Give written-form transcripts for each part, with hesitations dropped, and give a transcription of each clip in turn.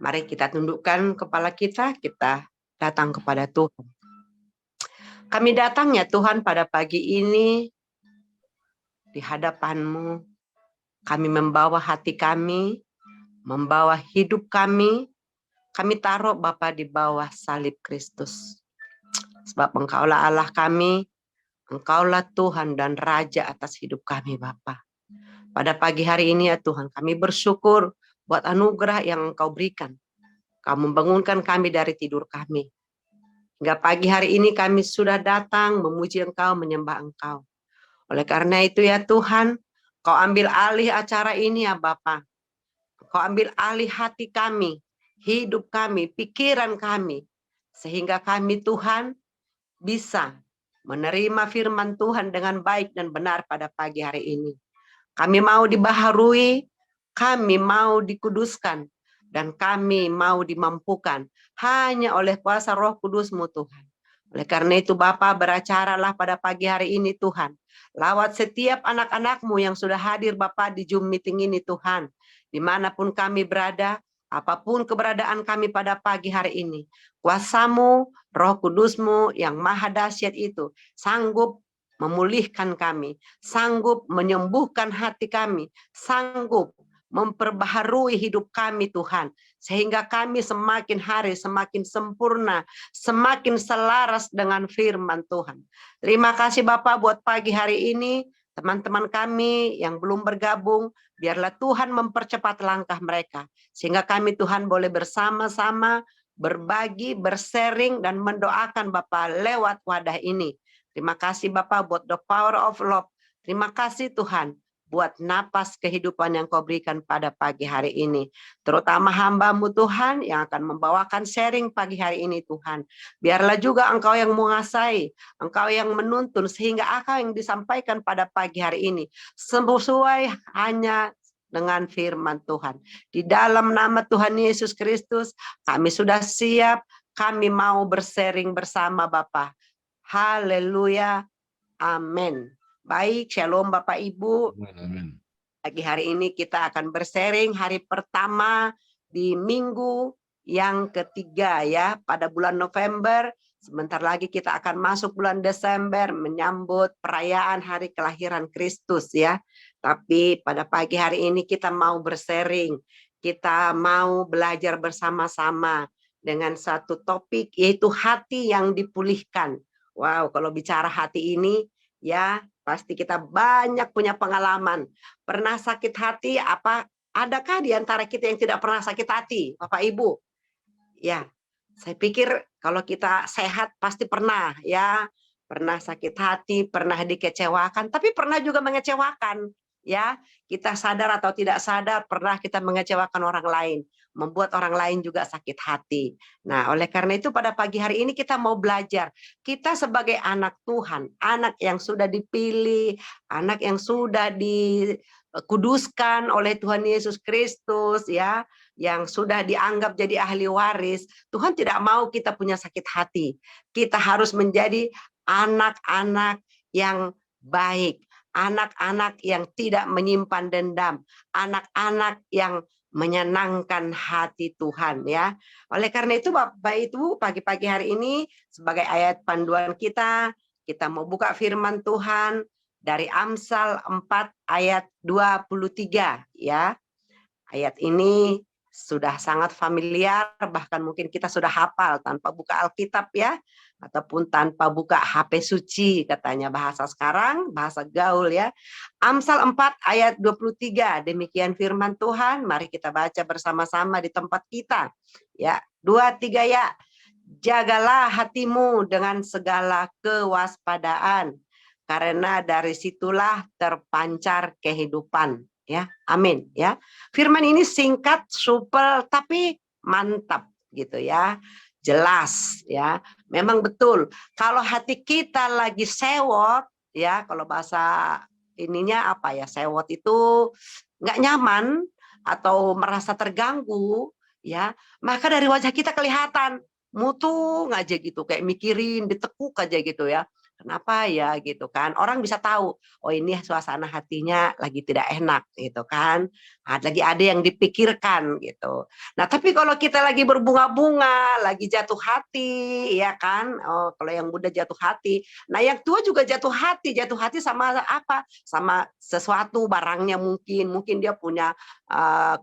Mari kita tundukkan kepala kita datang kepada Tuhan. Kami datang ya Tuhan pada pagi ini di hadapan-Mu. Kami membawa hati kami, membawa hidup kami taruh Bapa di bawah salib Kristus. Sebab Engkaulah Allah kami, Engkaulah Tuhan dan Raja atas hidup kami Bapa. Pada pagi hari ini ya Tuhan, kami bersyukur buat anugerah yang Engkau berikan. Kau membangunkan kami dari tidur kami. Hingga pagi hari ini kami sudah datang memuji Engkau, menyembah Engkau. Oleh karena itu ya Tuhan, Kau ambil alih acara ini ya Bapa. Kau ambil alih hati kami, hidup kami, pikiran kami. Sehingga kami Tuhan bisa menerima firman Tuhan dengan baik dan benar pada pagi hari ini. Kami mau dibaharui, kami mau dikuduskan, dan kami mau dimampukan hanya oleh kuasa Roh Kudus-Mu Tuhan. Oleh karena itu Bapa, beracaralah pada pagi hari ini Tuhan. Lawat setiap anak-anak-Mu yang sudah hadir Bapa di Zoom meeting ini Tuhan. Dimanapun kami berada, apapun keberadaan kami pada pagi hari ini. Kuasa-Mu, Roh Kudus-Mu yang maha dahsyat itu sanggup memulihkan kami, sanggup menyembuhkan hati kami, sanggup memperbaharui hidup kami Tuhan. Sehingga kami semakin hari semakin sempurna, semakin selaras dengan firman Tuhan. Terima kasih Bapak buat pagi hari ini. Teman-teman kami yang belum bergabung, biarlah Tuhan mempercepat langkah mereka. Sehingga kami Tuhan boleh bersama-sama berbagi, bersharing, dan mendoakan Bapak lewat wadah ini. Terima kasih Bapak buat the power of love. Terima kasih Tuhan buat napas kehidupan yang Kau berikan pada pagi hari ini. Terutama hamba-Mu Tuhan yang akan membawakan sharing pagi hari ini Tuhan. Biarlah juga Engkau yang menguasai, Engkau yang menuntun sehingga apa yang disampaikan pada pagi hari ini sesuai hanya dengan firman Tuhan. Di dalam nama Tuhan Yesus Kristus kami sudah siap, kami mau bersharing bersama Bapa. Haleluya. Amin. Baik, shalom Bapak Ibu. Amin. Pagi hari ini kita akan bersharing hari pertama di minggu yang ketiga ya pada bulan November. Sebentar lagi kita akan masuk bulan Desember menyambut perayaan hari kelahiran Kristus ya. Tapi pada pagi hari ini kita mau bersharing, kita mau belajar bersama-sama dengan satu topik yaitu hati yang dipulihkan. Wow, kalau bicara hati ini ya pasti kita banyak punya pengalaman. Pernah sakit hati apa? Adakah di antara kita yang tidak pernah sakit hati, Bapak Ibu? Ya, saya pikir kalau kita sehat pasti pernah ya. Pernah sakit hati, pernah dikecewakan, tapi pernah juga mengecewakan. Ya, kita sadar atau tidak sadar pernah kita mengecewakan orang lain, membuat orang lain juga sakit hati. Nah, oleh karena itu pada pagi hari ini kita mau belajar. Kita sebagai anak Tuhan, anak yang sudah dipilih, anak yang sudah dikuduskan oleh Tuhan Yesus Kristus ya, yang sudah dianggap jadi ahli waris, Tuhan tidak mau kita punya sakit hati. Kita harus menjadi anak-anak yang baik, anak-anak yang tidak menyimpan dendam, anak-anak yang menyenangkan hati Tuhan ya. Oleh karena itu Bapak Ibu, pagi-pagi hari ini sebagai ayat panduan kita mau buka firman Tuhan dari Amsal 4 ayat 23 ya. Ayat ini sudah sangat familiar, bahkan mungkin kita sudah hafal tanpa buka Alkitab ya, ataupun tanpa buka HP suci katanya bahasa sekarang, bahasa gaul ya. Amsal 4 ayat 23, demikian firman Tuhan, mari kita baca bersama-sama di tempat kita. Ya, 2, 3 ya. Jagalah hatimu dengan segala kewaspadaan, karena dari situlah terpancar kehidupan. Ya, amin ya. Firman ini singkat, supel, tapi mantap gitu ya. Jelas ya. Memang betul. Kalau hati kita lagi sewot ya, kalau bahasa ininya apa ya, sewot itu nggak nyaman atau merasa terganggu ya, maka dari wajah kita kelihatan mutung aja gitu, kayak mikirin, ditekuk aja gitu ya. kenapa ya gitu kan. Orang bisa tahu, oh ini suasana hatinya lagi tidak enak gitu kan. Lagi ada yang dipikirkan gitu. Nah, tapi kalau kita lagi berbunga-bunga, lagi jatuh hati, ya kan? Oh, kalau yang muda jatuh hati. Nah, yang tua juga jatuh hati. Jatuh hati sama apa? Sama sesuatu, barangnya mungkin dia punya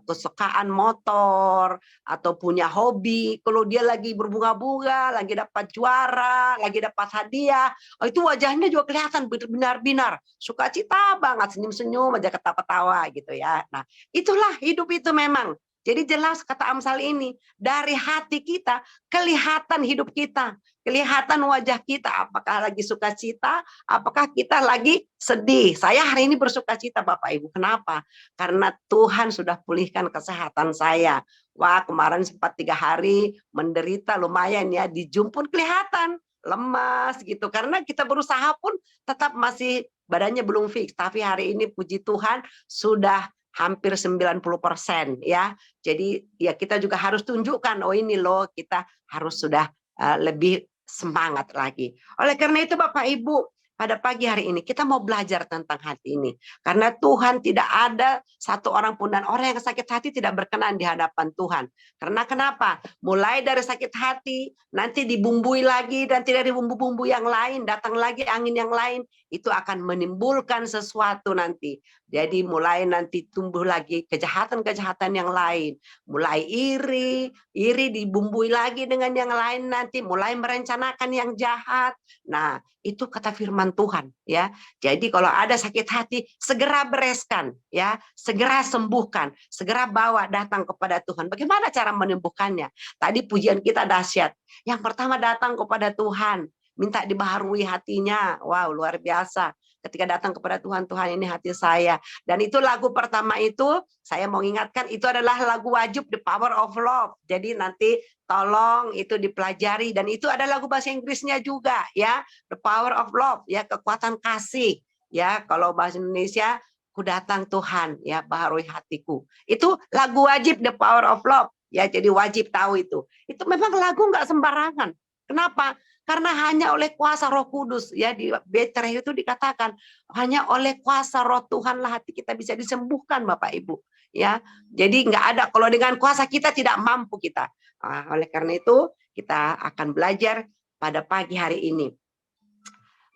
kesukaan motor atau punya hobi. Kalau dia lagi berbunga-bunga, lagi dapat juara, lagi dapat hadiah, oh, itu wajahnya juga kelihatan benar-benar sukacita banget, senyum-senyum aja, ketawa-ketawa gitu ya. Nah, itulah hidup itu memang. Jadi jelas kata Amsal ini, dari hati kita kelihatan hidup kita, kelihatan wajah kita, apakah lagi sukacita, apakah kita lagi sedih. Saya hari ini bersukacita Bapak Ibu. Kenapa? Karena Tuhan sudah pulihkan kesehatan saya. Wah, kemarin sempat 3 hari menderita lumayan ya, di Zoom pun kelihatan lemas gitu. Karena kita berusaha pun tetap masih badannya belum fix. Tapi hari ini puji Tuhan sudah hampir 90% ya. Jadi ya kita juga harus tunjukkan, oh ini loh kita harus sudah lebih semangat lagi. Oleh karena itu Bapak Ibu, pada pagi hari ini kita mau belajar tentang hati ini. Karena Tuhan tidak ada satu orang pun, dan orang yang sakit hati tidak berkenan di hadapan Tuhan. Karena kenapa? Mulai dari sakit hati, nanti dibumbui lagi, dan tidak dibumbu-bumbu yang lain, datang lagi angin yang lain, itu akan menimbulkan sesuatu nanti. Jadi mulai nanti tumbuh lagi kejahatan-kejahatan yang lain. Mulai iri dibumbui lagi dengan yang lain nanti, mulai merencanakan yang jahat. Nah, itu kata firman Tuhan ya. Jadi kalau ada sakit hati, segera bereskan ya, segera sembuhkan, segera bawa datang kepada Tuhan. Bagaimana cara menyembuhkannya? Tadi pujian kita dahsyat. Yang pertama datang kepada Tuhan, minta dibaharui hatinya. Wow, luar biasa. Ketika datang kepada Tuhan, Tuhan ini hati saya. Dan itu lagu pertama itu, saya mau ingatkan, itu adalah lagu wajib The Power of Love. Jadi nanti tolong itu dipelajari, dan itu ada lagu bahasa Inggrisnya juga ya, The Power of Love ya, kekuatan kasih ya. Kalau bahasa Indonesia, ku datang Tuhan ya, baharui hatiku. Itu lagu wajib The Power of Love ya, jadi wajib tahu itu. Itu memang lagu nggak sembarangan. Kenapa? Karena hanya oleh kuasa Roh Kudus ya, di Betre itu dikatakan hanya oleh kuasa Roh Tuhanlah hati kita bisa disembuhkan Bapak Ibu ya. Jadi nggak ada, kalau dengan kuasa kita tidak mampu kita. Oleh karena itu kita akan belajar pada pagi hari ini.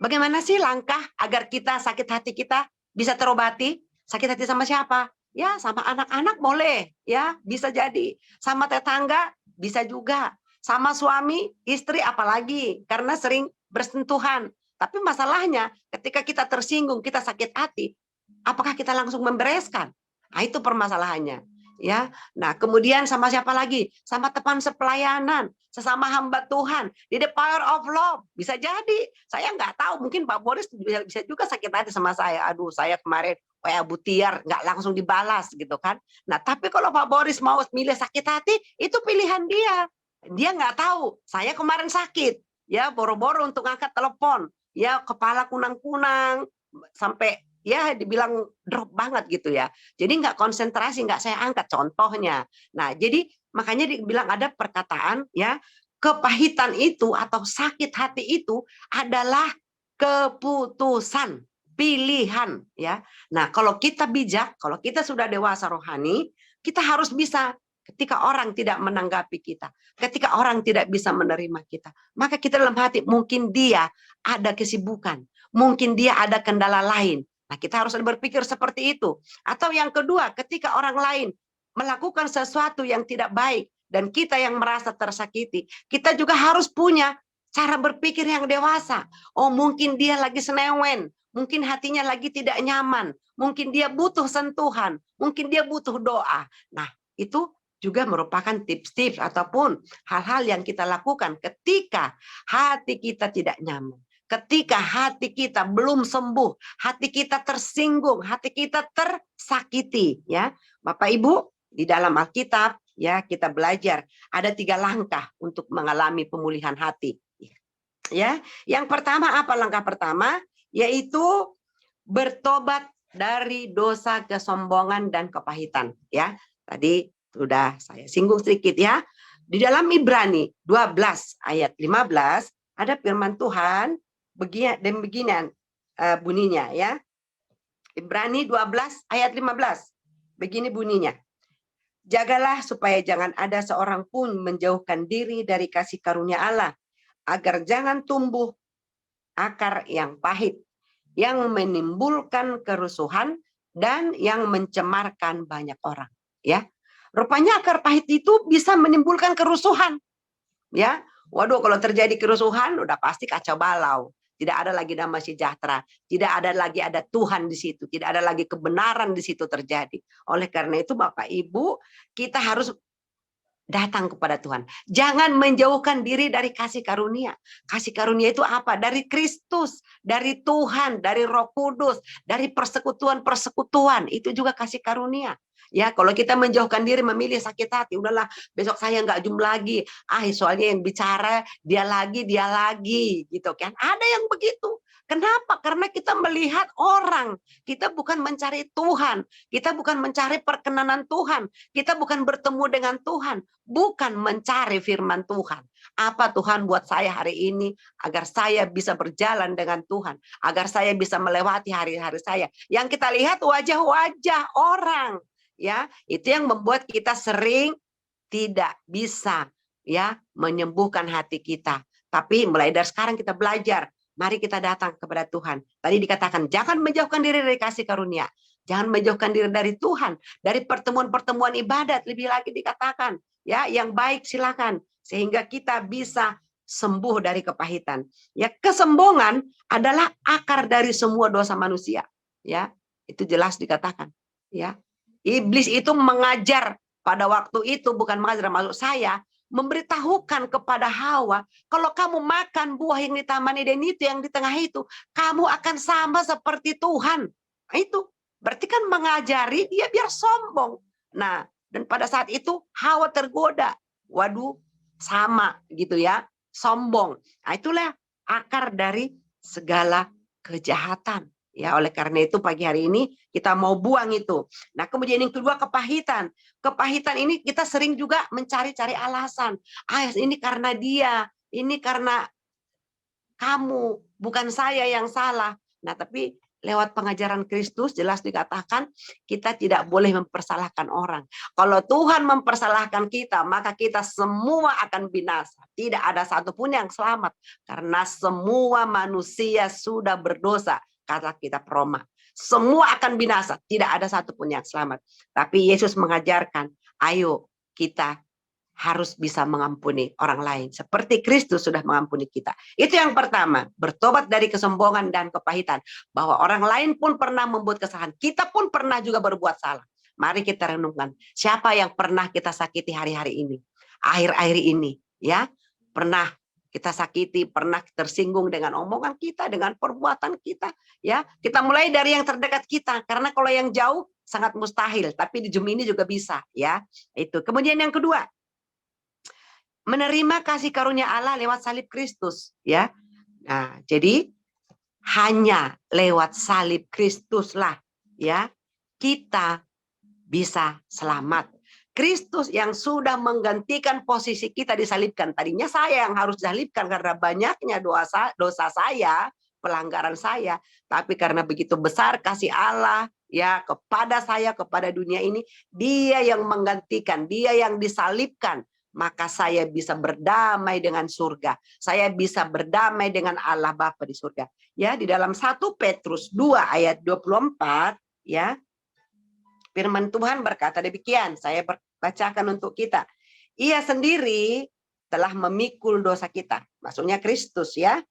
Bagaimana sih langkah agar kita sakit hati kita bisa terobati? Sakit hati sama siapa? Ya, sama anak-anak boleh, ya, bisa jadi. Sama tetangga bisa juga. Sama suami, istri apalagi, karena sering bersentuhan. Tapi masalahnya ketika kita tersinggung, kita sakit hati, apakah kita langsung membereskan? Nah, itu permasalahannya. Ya, nah kemudian sama siapa lagi? Sama teman sepelayanan, sesama hamba Tuhan, di the power of love. Bisa jadi, saya nggak tahu, mungkin Pak Boris bisa juga sakit hati sama saya. Aduh, saya kemarin WA Bu Tiar nggak langsung dibalas gitu kan. Nah, tapi kalau Pak Boris mau milih sakit hati, itu pilihan dia. Dia nggak tahu, saya kemarin sakit, ya boro-boro untuk angkat telepon, ya kepala kunang-kunang, sampai ya dibilang drop banget gitu ya. Jadi nggak konsentrasi, nggak saya angkat contohnya. Nah, jadi makanya dibilang ada perkataan ya, kepahitan itu atau sakit hati itu adalah keputusan, pilihan ya. Nah, kalau kita bijak, kalau kita sudah dewasa rohani, kita harus bisa ketika orang tidak menanggapi kita, ketika orang tidak bisa menerima kita, maka kita dalam hati mungkin dia ada kesibukan, mungkin dia ada kendala lain. Nah, kita harus berpikir seperti itu. Atau yang kedua, ketika orang lain melakukan sesuatu yang tidak baik dan kita yang merasa tersakiti, kita juga harus punya cara berpikir yang dewasa. Oh, mungkin dia lagi senewen, mungkin hatinya lagi tidak nyaman, mungkin dia butuh sentuhan, mungkin dia butuh doa. Nah, itu juga merupakan tips-tips ataupun hal-hal yang kita lakukan ketika hati kita tidak nyaman. Ketika hati kita belum sembuh, hati kita tersinggung, hati kita tersakiti, ya, Bapak Ibu, di dalam Alkitab, ya, kita belajar ada 3 langkah untuk mengalami pemulihan hati. Ya, yang pertama apa langkah pertama? Yaitu bertobat dari dosa kesombongan dan kepahitan. Ya, tadi sudah saya singgung sedikit ya. Di dalam Ibrani 12 ayat 15 ada firman Tuhan. beginian bunyinya ya. Ibrani 12 ayat 15. Begini bunyinya. Jagalah supaya jangan ada seorang pun menjauhkan diri dari kasih karunia Allah, agar jangan tumbuh akar yang pahit, yang menimbulkan kerusuhan dan yang mencemarkan banyak orang. Ya, rupanya akar pahit itu bisa menimbulkan kerusuhan. Ya, waduh, kalau terjadi kerusuhan, udah pasti kacau balau. Tidak ada lagi damai sejahtera. Tidak ada lagi ada Tuhan di situ. Tidak ada lagi kebenaran di situ terjadi. Oleh karena itu, Bapak Ibu, kita harus datang kepada Tuhan. Jangan menjauhkan diri dari kasih karunia. Kasih karunia itu apa? Dari Kristus, dari Tuhan, dari Roh Kudus, dari persekutuan-persekutuan. Itu juga kasih karunia. Ya, kalau kita menjauhkan diri, memilih sakit hati, udahlah besok saya nggak zoom lagi. Soalnya yang bicara dia lagi, gitu kan? Ada yang begitu. Kenapa? Karena kita melihat orang. Kita bukan mencari Tuhan. Kita bukan mencari perkenanan Tuhan. Kita bukan bertemu dengan Tuhan. Bukan mencari firman Tuhan. Apa Tuhan buat saya hari ini agar saya bisa berjalan dengan Tuhan, agar saya bisa melewati hari-hari saya. Yang kita lihat wajah-wajah orang, ya, itu yang membuat kita sering tidak bisa ya menyembuhkan hati kita. Tapi mulai dari sekarang kita belajar, mari kita datang kepada Tuhan. Tadi dikatakan jangan menjauhkan diri dari kasih karunia. Jangan menjauhkan diri dari Tuhan, dari pertemuan-pertemuan ibadat, lebih lagi dikatakan, ya, yang baik silakan, sehingga kita bisa sembuh dari kepahitan. Ya, kesombongan adalah akar dari semua dosa manusia. Ya, itu jelas dikatakan. Ya, iblis itu mengajar pada waktu itu, bukan mengajar, maksud saya memberitahukan kepada Hawa, kalau kamu makan buah yang di Taman Eden itu, yang di tengah itu, kamu akan sama seperti Tuhan. Nah, itu berarti kan mengajari dia biar sombong. Nah, dan pada saat itu Hawa tergoda. Waduh, sama gitu ya, sombong. Nah, itulah akar dari segala kejahatan. Ya, oleh karena itu pagi hari ini kita mau buang itu. Nah, kemudian yang kedua, kepahitan. Kepahitan ini kita sering juga mencari-cari alasan. Ini karena dia, ini karena kamu, bukan saya yang salah. Nah, tapi lewat pengajaran Kristus jelas dikatakan kita tidak boleh mempersalahkan orang. Kalau Tuhan mempersalahkan kita, maka kita semua akan binasa. Tidak ada satupun yang selamat. Karena semua manusia sudah berdosa, kata kitab Roma. Semua akan binasa, tidak ada satupun yang selamat. Tapi Yesus mengajarkan, ayo kita harus bisa mengampuni orang lain. Seperti Kristus sudah mengampuni kita. Itu yang pertama, bertobat dari kesombongan dan kepahitan. Bahwa orang lain pun pernah membuat kesalahan. Kita pun pernah juga berbuat salah. Mari kita renungkan, siapa yang pernah kita sakiti hari-hari ini? Akhir-akhir ini, ya. Pernah kita sakiti, pernah tersinggung dengan omongan kita, dengan perbuatan kita, ya. Kita mulai dari yang terdekat kita, karena kalau yang jauh sangat mustahil, tapi di Zoom ini juga bisa, ya. Itu. Kemudian yang kedua, menerima kasih karunia Allah lewat salib Kristus, ya. Nah, jadi hanya lewat salib Kristuslah, ya, kita bisa selamat. Kristus yang sudah menggantikan posisi kita disalibkan. Tadinya saya yang harus disalibkan karena banyaknya dosa saya, pelanggaran saya. Tapi karena begitu besar kasih Allah ya kepada saya, kepada dunia ini, dia yang menggantikan, dia yang disalibkan. Maka saya bisa berdamai dengan surga. Saya bisa berdamai dengan Allah Bapa di surga. Ya, di dalam 1 Petrus 2 ayat 24, ya. Firman Tuhan berkata demikian, saya bacakan untuk kita. Ia sendiri telah memikul dosa kita, maksudnya Kristus ya,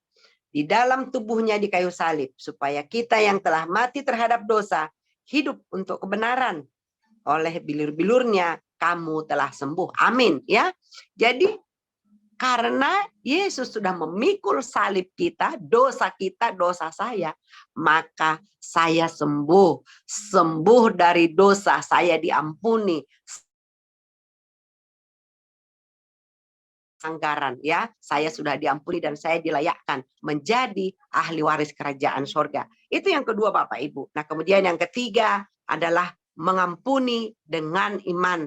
di dalam tubuhnya di kayu salib, supaya kita yang telah mati terhadap dosa, hidup untuk kebenaran. Oleh bilur-bilurnya kamu telah sembuh. Amin ya. Jadi karena Yesus sudah memikul salib kita, dosa saya, maka saya sembuh. Sembuh dari dosa, saya diampuni. Anggaran ya, saya sudah diampuni dan saya dilayakkan menjadi ahli waris kerajaan surga. Itu yang kedua Bapak Ibu. Nah, kemudian yang ketiga adalah mengampuni dengan iman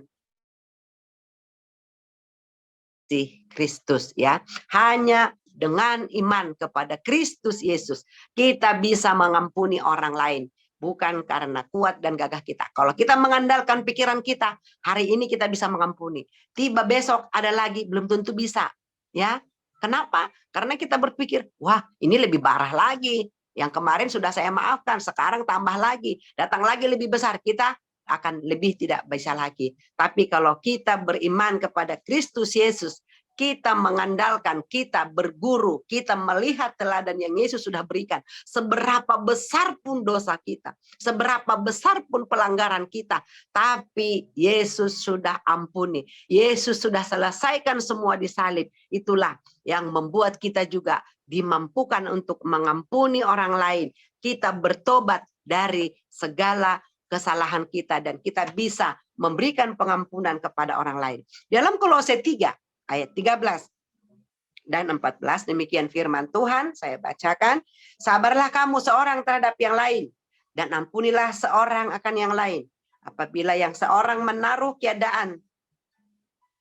Kristus ya. Hanya dengan iman kepada Kristus Yesus, kita bisa mengampuni orang lain. Bukan karena kuat dan gagah kita. Kalau kita mengandalkan pikiran kita, hari ini kita bisa mengampuni. Tiba besok ada lagi, belum tentu bisa. Ya, kenapa? Karena kita berpikir, wah ini lebih parah lagi. Yang kemarin sudah saya maafkan, sekarang tambah lagi. Datang lagi lebih besar, kita akan lebih tidak bisa lagi. Tapi kalau kita beriman kepada Kristus Yesus, kita mengandalkan, kita berguru, kita melihat teladan yang Yesus sudah berikan. Seberapa besar pun dosa kita, seberapa besar pun pelanggaran kita, tapi Yesus sudah ampuni. Yesus sudah selesaikan semua di salib. Itulah yang membuat kita juga dimampukan untuk mengampuni orang lain. Kita bertobat dari segala kesalahan kita dan kita bisa memberikan pengampunan kepada orang lain. Dalam Kolose 3 ayat 13 dan 14 demikian firman Tuhan, saya bacakan. Sabarlah kamu seorang terhadap yang lain dan ampunilah seorang akan yang lain. Apabila yang seorang menaruh keadaan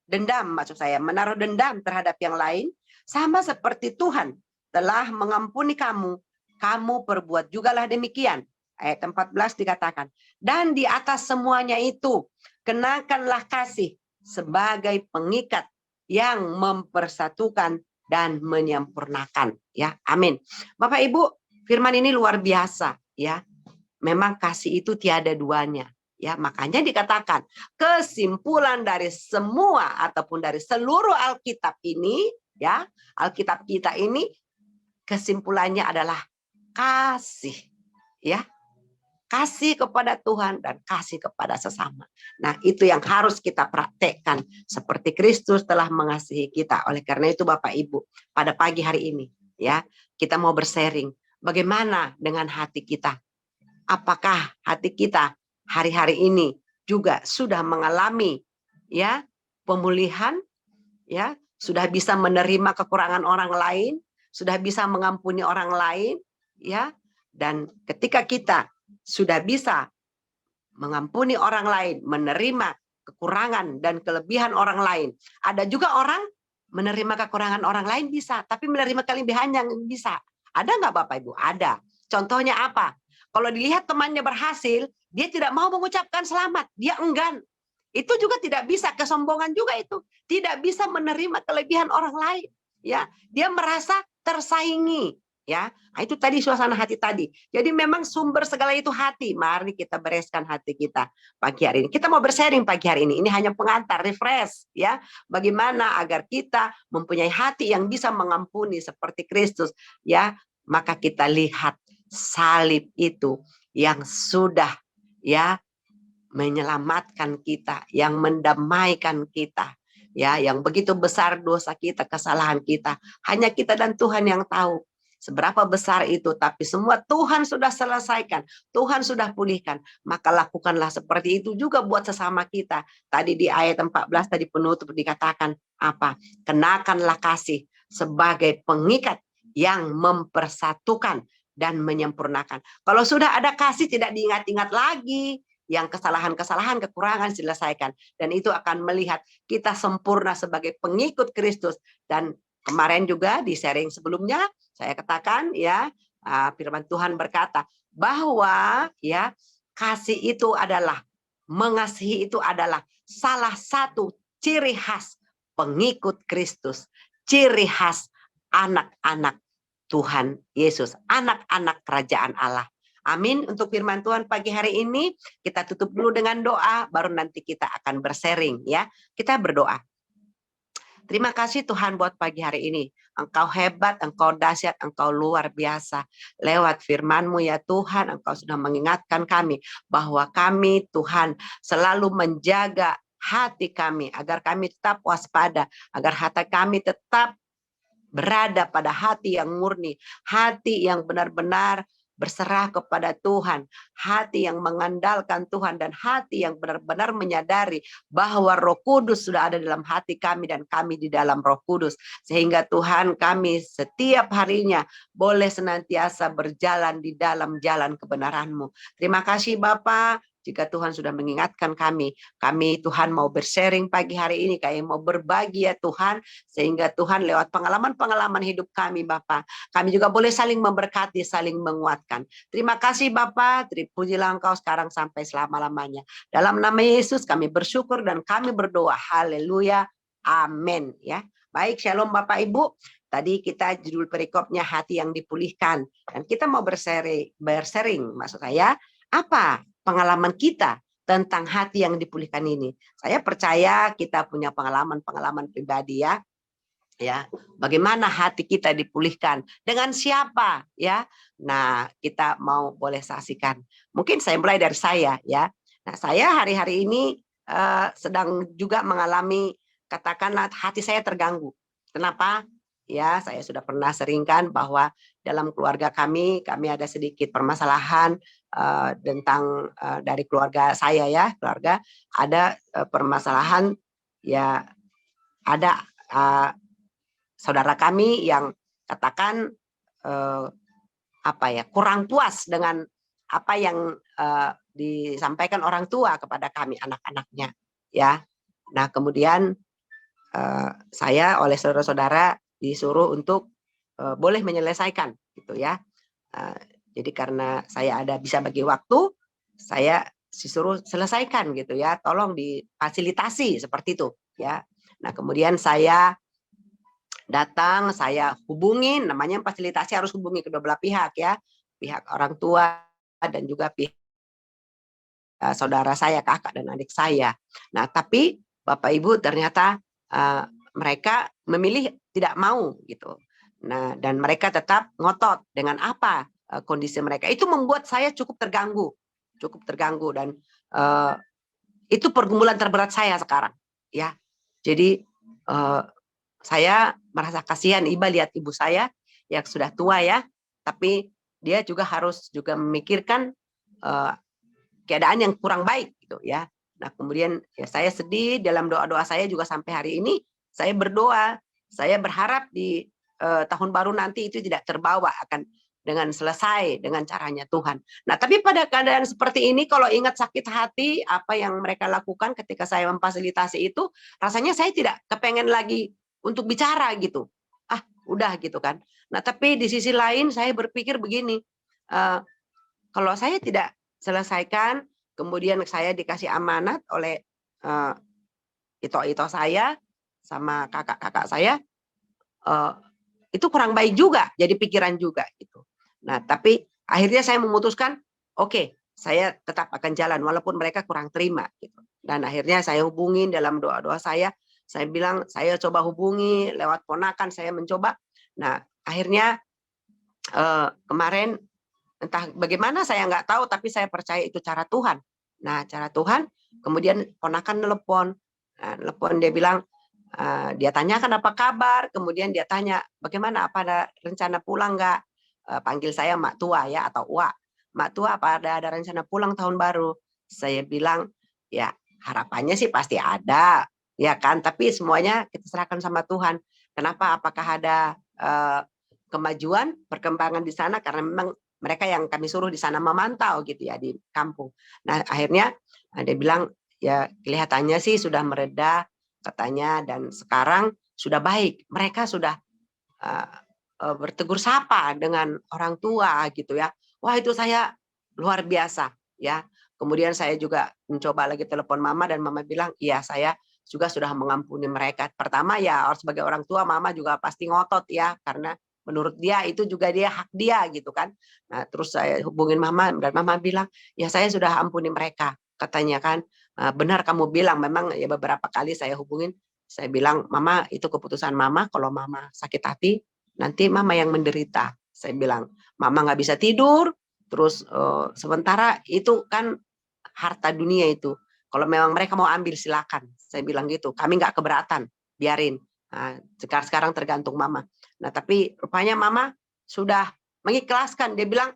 dendam, maksud saya menaruh dendam terhadap yang lain, sama seperti Tuhan telah mengampuni kamu, kamu perbuat jugalah demikian. Ayat 14 dikatakan, dan di atas semuanya itu, kenakanlah kasih sebagai pengikat yang mempersatukan dan menyempurnakan. Ya, amin. Bapak Ibu, firman ini luar biasa. Ya, memang kasih itu tiada duanya. Ya, makanya dikatakan kesimpulan dari semua ataupun dari seluruh Alkitab ini, ya, Alkitab kita ini kesimpulannya adalah kasih, ya, kasih kepada Tuhan dan kasih kepada sesama. Nah, itu yang harus kita praktekkan seperti Kristus telah mengasihi kita. Oleh karena itu Bapak Ibu, pada pagi hari ini, ya, kita mau bersharing bagaimana dengan hati kita. Apakah hati kita hari-hari ini juga sudah mengalami, ya, pemulihan, ya, sudah bisa menerima kekurangan orang lain, sudah bisa mengampuni orang lain, ya. Dan ketika kita sudah bisa mengampuni orang lain, menerima kekurangan dan kelebihan orang lain. Ada juga orang menerima kekurangan orang lain bisa, tapi menerima kelebihan yang bisa. Ada nggak Bapak Ibu? Ada. Contohnya apa? Kalau dilihat temannya berhasil, dia tidak mau mengucapkan selamat, dia enggan. Itu juga tidak bisa, kesombongan juga itu. Tidak bisa menerima kelebihan orang lain, ya. Dia merasa tersaingi, ya. Nah, itu tadi suasana hati tadi. Jadi memang sumber segala itu hati. Mari kita bereskan hati kita pagi hari ini. Kita mau bersharing pagi hari ini. Ini hanya pengantar, refresh, ya. Bagaimana agar kita mempunyai hati yang bisa mengampuni seperti Kristus, ya. Maka kita lihat salib itu yang sudah, ya, menyelamatkan kita, yang mendamaikan kita, ya, yang begitu besar dosa kita, kesalahan kita, hanya kita dan Tuhan yang tahu seberapa besar itu, tapi semua Tuhan sudah selesaikan, Tuhan sudah pulihkan. Maka lakukanlah seperti itu juga buat sesama kita. Tadi di ayat 14 tadi penutup dikatakan apa? Kenakanlah kasih sebagai pengikat yang mempersatukan dan menyempurnakan. Kalau sudah ada kasih, tidak diingat-ingat lagi. Yang kesalahan-kesalahan, kekurangan diselesaikan. Dan itu akan melihat kita sempurna sebagai pengikut Kristus. Dan kemarin juga di sharing sebelumnya, saya katakan, ya, firman Tuhan berkata, bahwa, ya, kasih itu adalah, mengasihi itu adalah salah satu ciri khas pengikut Kristus. Ciri khas anak-anak Tuhan Yesus. Anak-anak kerajaan Allah. Amin. Untuk firman Tuhan pagi hari ini, kita tutup dulu dengan doa, baru nanti kita akan bersharing, ya. Kita berdoa. Terima kasih Tuhan buat pagi hari ini. Engkau hebat, Engkau dahsyat, Engkau luar biasa. Lewat firman-Mu ya Tuhan, Engkau sudah mengingatkan kami bahwa kami Tuhan selalu menjaga hati kami agar kami tetap waspada, agar hati kami tetap berada pada hati yang murni, hati yang benar-benar berserah kepada Tuhan, hati yang mengandalkan Tuhan, dan hati yang benar-benar menyadari bahwa Roh Kudus sudah ada dalam hati kami dan kami di dalam Roh Kudus. Sehingga Tuhan, kami setiap harinya boleh senantiasa berjalan di dalam jalan kebenaran-Mu. Terima kasih Bapa, jika Tuhan sudah mengingatkan kami Tuhan mau bersharing pagi hari ini, kami mau berbagi ya Tuhan, sehingga Tuhan lewat pengalaman-pengalaman hidup kami Bapa, kami juga boleh saling memberkati, saling menguatkan. Terima kasih Bapa, terpujilah Engkau sekarang sampai selama-lamanya. Dalam nama Yesus kami bersyukur dan kami berdoa. Haleluya. Amin ya. Baik, shalom Bapak Ibu. Tadi kita judul perikopnya hati yang dipulihkan. Dan kita mau bersharing maksud saya, apa pengalaman kita tentang hati yang dipulihkan ini. Saya percaya kita punya pengalaman-pengalaman pribadi ya. Ya, bagaimana hati kita dipulihkan, dengan siapa ya. Nah, kita mau boleh saksikan. Mungkin saya mulai dari saya ya. Nah, saya hari-hari ini sedang juga mengalami, katakanlah hati saya terganggu. Kenapa? Ya, saya sudah pernah seringkan bahwa dalam keluarga kami ada sedikit permasalahan tentang dari keluarga saya ya, keluarga ada permasalahan ya, ada saudara kami yang katakan apa ya, kurang puas dengan apa yang disampaikan orang tua kepada kami anak-anaknya ya. Nah, kemudian saya oleh saudara-saudara disuruh untuk boleh menyelesaikan gitu ya. Jadi karena saya bisa bagi waktu, saya disuruh selesaikan gitu ya, tolong difasilitasi seperti itu ya. Nah, kemudian saya datang, saya hubungi, namanya fasilitasi harus hubungi kedua belah pihak ya, pihak orang tua dan juga pihak saudara saya, kakak dan adik saya. Nah, tapi Bapak Ibu ternyata mereka memilih tidak mau gitu. Nah, dan mereka tetap ngotot dengan apa kondisi mereka. Itu membuat saya cukup terganggu dan itu pergumulan terberat saya sekarang ya. Jadi saya merasa kasihan Iba lihat ibu saya yang sudah tua ya, tapi dia juga harus juga memikirkan keadaan yang kurang baik gitu ya. Nah, kemudian ya saya sedih, dalam doa-doa saya juga sampai hari ini saya berdoa, saya berharap di tahun baru nanti itu tidak terbawa akan dengan selesai dengan caranya Tuhan. Nah, tapi pada keadaan seperti ini kalau ingat sakit hati apa yang mereka lakukan ketika saya memfasilitasi itu, rasanya saya tidak kepengen lagi untuk bicara gitu. Ah, udah gitu kan. Nah, tapi di sisi lain saya berpikir begini, kalau saya tidak selesaikan, kemudian saya dikasih amanat oleh ito-ito saya sama kakak-kakak saya, itu kurang baik juga, jadi pikiran juga gitu. Nah, tapi akhirnya saya memutuskan, oke, saya tetap akan jalan walaupun mereka kurang terima gitu. Dan akhirnya saya hubungin dalam doa-doa saya bilang saya coba hubungi lewat ponakan, saya mencoba. Nah, akhirnya kemarin entah bagaimana saya nggak tahu, tapi saya percaya itu cara Tuhan. Nah, cara Tuhan, kemudian ponakan telepon, dia bilang, dia tanyakan apa kabar, kemudian dia tanya, bagaimana, apa ada rencana pulang nggak? Panggil saya Mak Tua ya, atau Ua. Mak Tua, apa ada rencana pulang tahun baru? Saya bilang, ya harapannya sih pasti ada, ya kan? Tapi semuanya kita serahkan sama Tuhan. Kenapa? Apakah ada kemajuan, perkembangan di sana? Karena memang mereka yang kami suruh di sana memantau gitu ya di kampung. Nah, akhirnya dia bilang ya kelihatannya sih sudah mereda katanya dan sekarang sudah baik. Mereka sudah bertegur sapa dengan orang tua gitu ya. Wah, itu saya luar biasa ya. Kemudian saya juga mencoba lagi telepon mama dan mama bilang, "Iya, saya juga sudah mengampuni mereka." Pertama ya sebagai orang tua mama juga pasti ngotot ya karena menurut dia itu juga dia hak dia gitu kan. Nah, terus saya hubungin mama dan mama bilang, "Ya saya sudah ampuni mereka." Katanya kan, "Benar kamu bilang." Memang ya beberapa kali saya hubungin, saya bilang, "Mama itu keputusan mama, kalau mama sakit hati nanti mama yang menderita." Saya bilang, "Mama nggak bisa tidur, terus sementara itu kan harta dunia itu. Kalau memang mereka mau ambil silakan." Saya bilang gitu. Kami nggak keberatan, biarin. Nah, sekarang tergantung mama. Nah, tapi rupanya mama sudah mengikhlaskan. Dia bilang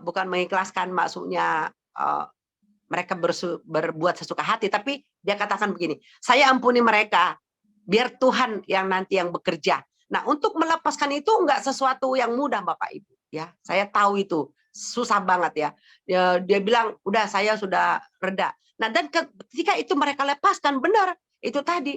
bukan mengikhlaskan maksudnya mereka berbuat sesuka hati, tapi dia katakan begini, saya ampuni mereka, biar Tuhan yang nanti yang bekerja. Nah, untuk melepaskan itu enggak sesuatu yang mudah Bapak Ibu. Ya, saya tahu itu. susah banget ya. Dia bilang, udah saya sudah reda. Nah, dan ketika itu mereka lepaskan, benar, itu tadi.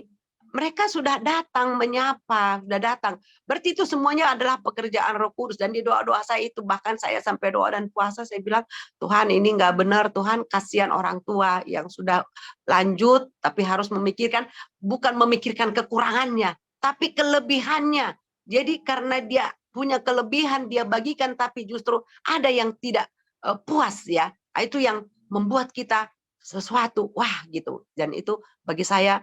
Mereka sudah datang menyapa, sudah datang. Berarti itu semuanya adalah pekerjaan Roh Kudus. Dan di doa-doa saya itu, bahkan saya sampai doa dan puasa, saya bilang, Tuhan ini nggak benar, Tuhan kasihan orang tua yang sudah lanjut, tapi harus memikirkan, bukan memikirkan kekurangannya, tapi kelebihannya. Jadi karena dia punya kelebihan, dia bagikan, tapi justru ada yang tidak puas ya. Itu yang membuat kita sesuatu, wah gitu. Dan itu bagi saya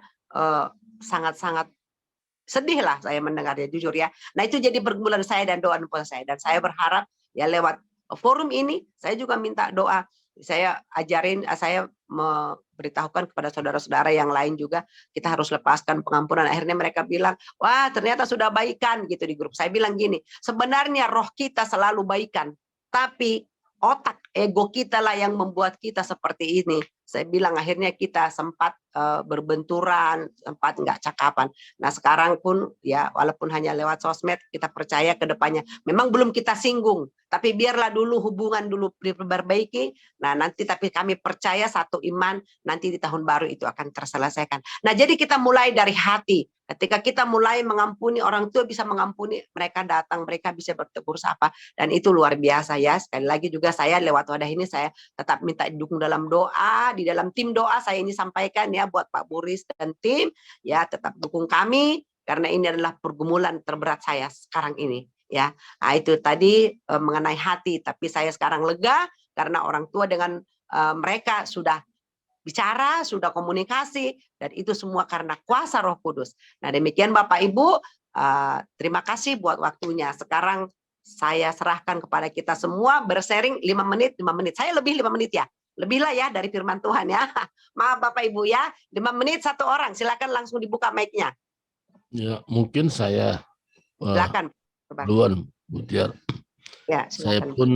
sangat-sangat sedih lah saya mendengarnya, jujur ya. Nah itu jadi pergumulan saya dan doa saya. Dan saya berharap ya lewat forum ini, saya juga minta doa. Saya ajarin, saya memberitahukan kepada saudara-saudara yang lain juga, kita harus lepaskan pengampunan. Akhirnya mereka bilang, wah ternyata sudah baikan gitu di grup. Saya bilang gini, sebenarnya roh kita selalu baikan, tapi otak ego kita lah yang membuat kita seperti ini. Saya bilang akhirnya kita sempat berbenturan, sempat nggak cakapan. Nah sekarang pun ya walaupun hanya lewat sosmed, kita percaya ke depannya. Memang belum kita singgung, tapi biarlah dulu hubungan dulu diperbaiki. Nah nanti tapi kami percaya satu iman, nanti di tahun baru itu akan terselesaikan. Nah jadi kita mulai dari hati. Ketika kita mulai mengampuni, orang tua bisa mengampuni, mereka datang, mereka bisa bertegur sapa. Dan itu luar biasa ya. Sekali lagi juga saya lewat wadah ini, saya tetap minta didukung dalam doa, di dalam tim doa saya ini sampaikan ya buat Pak Buris dan tim, ya tetap dukung kami, karena ini adalah pergumulan terberat saya sekarang ini. Ya, nah, itu tadi mengenai hati, tapi saya sekarang lega karena orang tua dengan mereka sudah bicara, sudah komunikasi, dan itu semua karena kuasa Roh Kudus. Nah demikian Bapak Ibu, terima kasih buat waktunya. Sekarang saya serahkan kepada kita semua bersharing 5 menit, 5 menit. Saya lebih 5 menit ya. Lebih lah ya dari firman Tuhan ya. Maaf Bapak Ibu ya, 5 menit satu orang. Silakan langsung dibuka mic-nya. Ya, mungkin saya Silakan. duluan, Bu Tiar. Ya, saya silakan. pun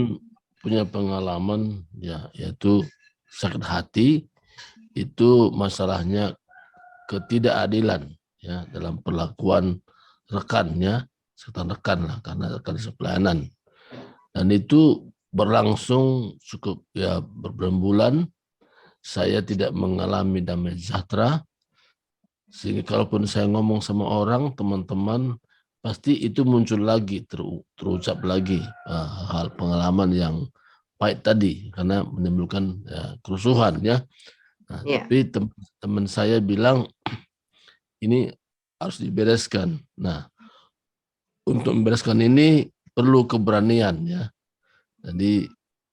punya pengalaman ya, yaitu sakit hati. Itu masalahnya ketidakadilan ya dalam perlakuan rekannya, serta rekan lah, karena rekan sepelayanan. Dan itu berlangsung cukup ya berbulan-bulan. Saya tidak mengalami damai sejahtera, sehingga kalaupun saya ngomong sama orang, teman-teman, pasti itu muncul lagi, terucap lagi hal pengalaman yang pahit tadi, karena menimbulkan ya, kerusuhan ya. Nah, tapi teman saya bilang ini harus dibereskan. Nah, untuk membereskan ini perlu keberanian ya. Jadi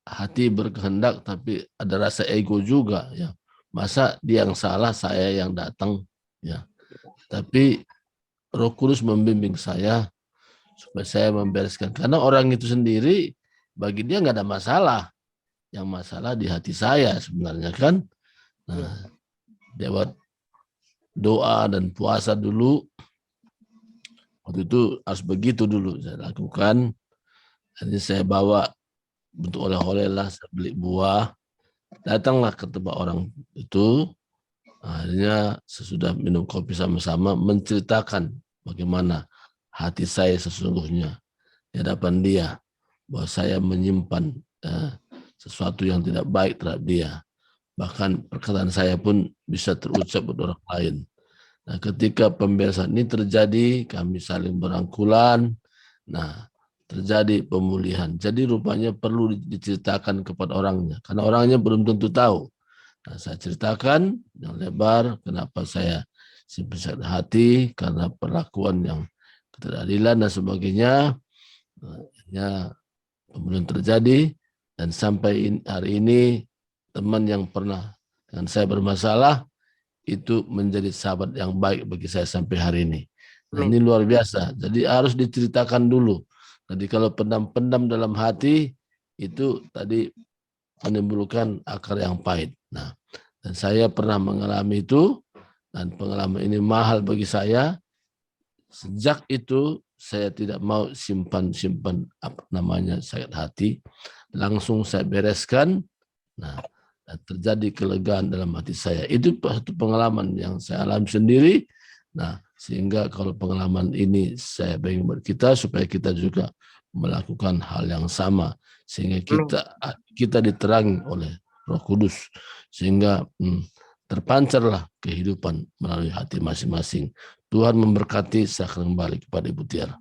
hati berkehendak tapi ada rasa ego juga ya. Masa dia yang salah, saya yang datang ya. Tapi Roh Kudus membimbing saya supaya saya membereskan. Karena orang itu sendiri bagi dia nggak ada masalah. Yang masalah di hati saya sebenarnya kan. Nah, lewat doa dan puasa dulu, waktu itu harus begitu dulu saya lakukan. Jadi saya bawa bentuk oleh-oleh lah, saya beli buah, datanglah ke tempat orang itu. Akhirnya sesudah minum kopi sama-sama menceritakan bagaimana hati saya sesungguhnya di hadapan dia, bahwa saya menyimpan sesuatu yang tidak baik terhadap dia. Bahkan perkataan saya pun bisa terucap buat orang lain. Nah, ketika pembebasan ini terjadi, kami saling berangkulan. Nah, terjadi pemulihan. Jadi rupanya perlu diceritakan kepada orangnya, karena orangnya belum tentu tahu. Nah, saya ceritakan yang lebar kenapa saya simpan sakit hati, karena perlakuan yang ketidakadilan dan sebagainya. Ya, pemulihan terjadi, dan sampai hari ini teman yang pernah dengan saya bermasalah itu menjadi sahabat yang baik bagi saya sampai hari ini. Nah, ini luar biasa. Jadi harus diceritakan dulu. Jadi kalau pendam-pendam dalam hati itu tadi menimbulkan akar yang pahit. Nah, dan saya pernah mengalami itu, dan pengalaman ini mahal bagi saya. Sejak itu saya tidak mau simpan apa namanya sakit hati, langsung saya bereskan. Nah, terjadi kelegaan dalam hati saya. Itu satu pengalaman yang saya alami sendiri. Nah, sehingga kalau pengalaman ini saya bagi buat kita supaya kita juga melakukan hal yang sama, sehingga kita diterangi oleh Roh Kudus, sehingga terpancarlah kehidupan melalui hati masing-masing. Tuhan memberkati. Saya akan kembali kepada Ibu Tiara.